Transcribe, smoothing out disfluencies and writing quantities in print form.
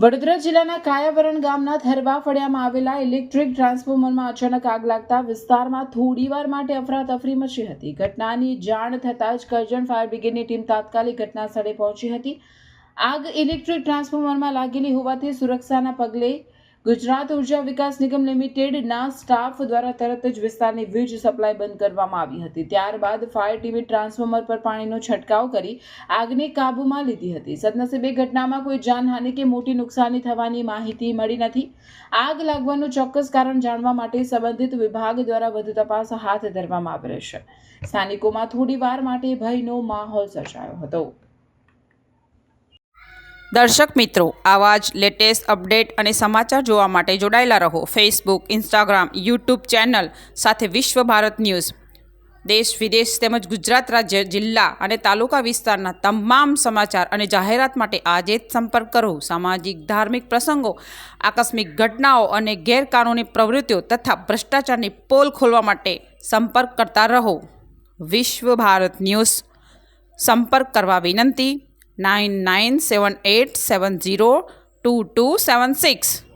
વડોદરા જિલ્લાના કાયાવરણ ગામના થરવા ફળિયામાં આવેલા ઇલેક્ટ્રિક ટ્રાન્સફોર્મરમાં અચાનક આગ લાગતા વિસ્તારમાં થોડીવાર માટે અફરાતફરી મચી હતી। ઘટનાની જાણ થતાં જ કરજણ ફાયર બ્રિગેડની ટીમ તાત્કાલિક ઘટના સ્થળે પહોંચી હતી। આગ ઇલેક્ટ્રિક ટ્રાન્સફોર્મરમાં લાગેલી હોવાથી સુરક્ષાના પગલે ગુજરાત ઉર્જા વિકાસ નિગમ લિમિટેડના સ્ટાફ દ્વારા તરત જ વિસ્તારની વીજ સપ્લાય બંધ કરવામાં આવી હતી। ત્યારબાદ ફાયર ટીમે ટ્રાન્સફોર્મર પર પાણીનો છંટકાવ કરી આગને કાબૂમાં લીધી હતી। સદનસીબે ઘટનામાં કોઈ જાનહાનિ કે મોટી નુકસાની થવાની માહિતી મળી નથી। આગ લાગવાનું ચોક્કસ કારણ જાણવા માટે સંબંધિત વિભાગ દ્વારા વધુ તપાસ હાથ ધરવામાં આવી રહી છે। સ્થાનિકોમાં થોડીવાર માટે ભયનો માહોલ સર્જાયો હતો। દર્શક મિત્રો, આવા જ લેટેસ્ટ અપડેટ અને સમાચાર જોવા માટે જોડાયેલા રહો ફેસબુક, ઇન્સ્ટાગ્રામ, યુટ્યુબ ચેનલ સાથે વિશ્વ ભારત ન્યૂઝ। દેશ વિદેશ તેમજ ગુજરાત રાજ્ય, જિલ્લા અને તાલુકા વિસ્તારના તમામ સમાચાર અને જાહેરાત માટે આજે જ સંપર્ક કરો। સામાજિક ધાર્મિક પ્રસંગો, આકસ્મિક ઘટનાઓ અને ગેરકાનૂની પ્રવૃત્તિઓ તથા ભ્રષ્ટાચારની પોલ ખોલવા માટે સંપર્ક કરતા રહો। વિશ્વ ભારત ન્યૂઝ સંપર્ક કરવા વિનંતી 9978702276।